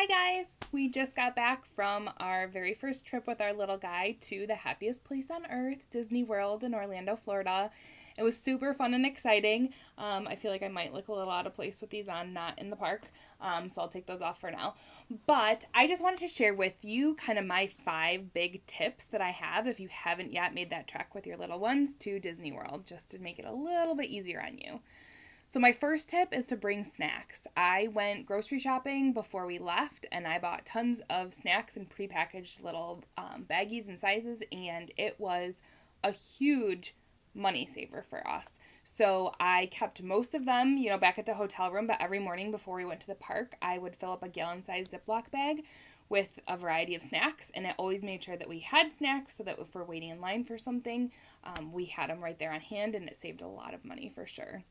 Hi guys! We just got back from our very first trip with our little guy to the happiest place on earth, Disney World in Orlando, Florida. It was super fun and exciting. I feel like I might look a little out of place with these on, not in the park, so I'll take those off for now. But I just wanted to share with you kind of my 5 big tips that I have if you haven't yet made that trek with your little ones to Disney World, just to make it a little bit easier on you. So my first tip is to bring snacks. I went grocery shopping before we left and I bought tons of snacks and prepackaged little baggies and sizes, and it was a huge money saver for us. So I kept most of them, back at the hotel room, but every morning before we went to the park, I would fill up a gallon-sized Ziploc bag with a variety of snacks, and I always made sure that we had snacks so that if we're waiting in line for something, we had them right there on hand, and it saved a lot of money for sure.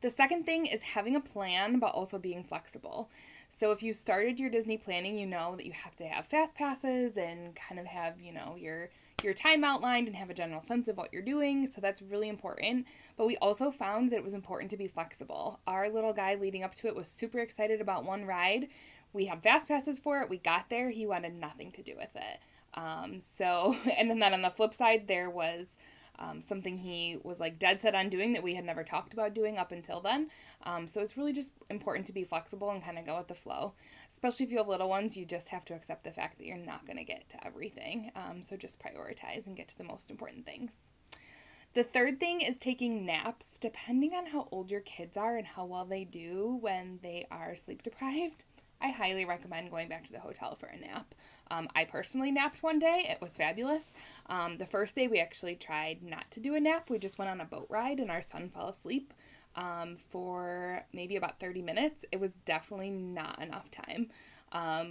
The second thing is having a plan, but also being flexible. So if you started your Disney planning, you know that you have to have fast passes and kind of have, your time outlined and have a general sense of what you're doing. So that's really important. But we also found that it was important to be flexible. Our little guy leading up to it was super excited about one ride. We had fast passes for it. We got there. He wanted nothing to do with it. And then on the flip side, there was something he was like dead set on doing that we had never talked about doing up until then. So it's really just important to be flexible and kind of go with the flow. Especially if you have little ones, you just have to accept the fact that you're not going to get to everything. So just prioritize and get to the most important things. The third thing is taking naps. Depending on how old your kids are and how well they do when they are sleep deprived, I highly recommend going back to the hotel for a nap. I personally napped one day. It was fabulous. The first day we actually tried not to do a nap. We just went on a boat ride and our son fell asleep for maybe about 30 minutes. It was definitely not enough time.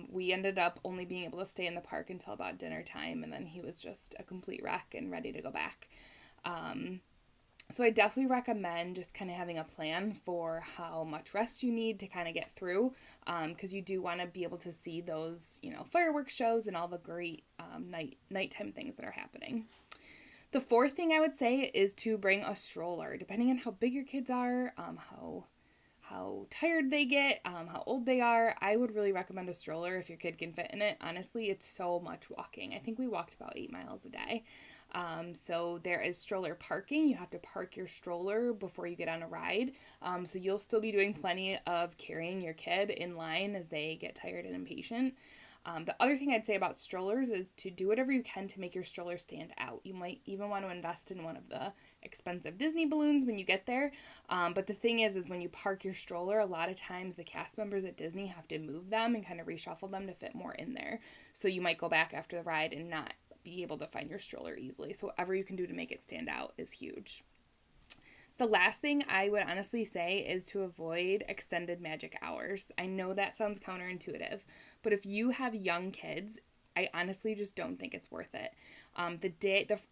We ended up only being able to stay in the park until about dinner time, and then he was just a complete wreck and ready to go back. So I definitely recommend just kind of having a plan for how much rest you need to kind of get through, because you do want to be able to see those, fireworks shows and all the great nighttime things that are happening. The fourth thing I would say is to bring a stroller, depending on how big your kids are, how tired they get, how old they are. I would really recommend a stroller if your kid can fit in it. Honestly, it's so much walking. I think we walked about 8 miles a day. So there is stroller parking. You have to park your stroller before you get on a ride. So you'll still be doing plenty of carrying your kid in line as they get tired and impatient. The other thing I'd say about strollers is to do whatever you can to make your stroller stand out. You might even want to invest in one of the expensive Disney balloons when you get there. But the thing is when you park your stroller, a lot of times the cast members at Disney have to move them and kind of reshuffle them to fit more in there. So you might go back after the ride and not be able to find your stroller easily. So whatever you can do to make it stand out is huge. The last thing I would honestly say is to avoid extended magic hours. I know that sounds counterintuitive, but if you have young kids, I honestly just don't think it's worth it.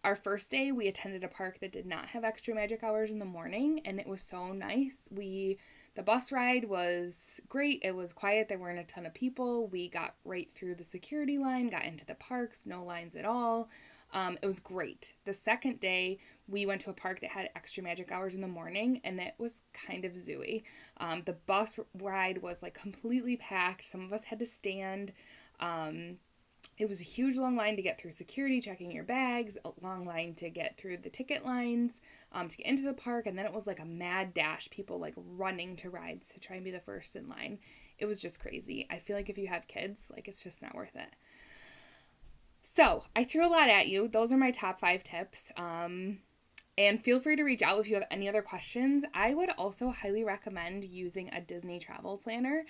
Our first day, we attended a park that did not have extra magic hours in the morning, and it was so nice. The bus ride was great. It was quiet. There weren't a ton of people. We got right through the security line, got into the parks, no lines at all. It was great. The second day, we went to a park that had extra magic hours in the morning, and it was kind of zooey. The bus ride was like completely packed. Some of us had to stand. It was a huge long line to get through security, checking your bags, a long line to get through the ticket lines, to get into the park, and then it was like a mad dash, people like running to rides to try and be the first in line. It was just crazy. I feel like if you have kids, it's just not worth it. So, I threw a lot at you. Those are my top 5 tips. And feel free to reach out if you have any other questions. I would also highly recommend using a Disney travel planner.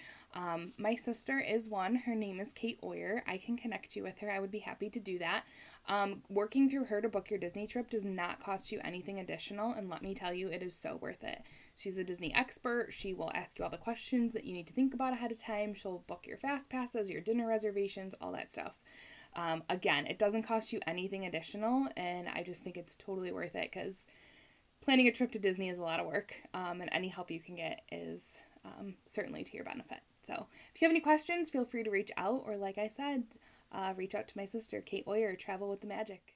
My sister is one. Her name is Kate Oyer. I can connect you with her. I would be happy to do that. Working through her to book your Disney trip does not cost you anything additional, and let me tell you, it is so worth it. She's a Disney expert. She will ask you all the questions that you need to think about ahead of time. She'll book your fast passes, your dinner reservations, all that stuff. Again, it doesn't cost you anything additional, and I just think it's totally worth it because planning a trip to Disney is a lot of work, and any help you can get is certainly to your benefit. So if you have any questions, feel free to reach out, or like I said, reach out to my sister, Kate Oyer, Travel with the Magic.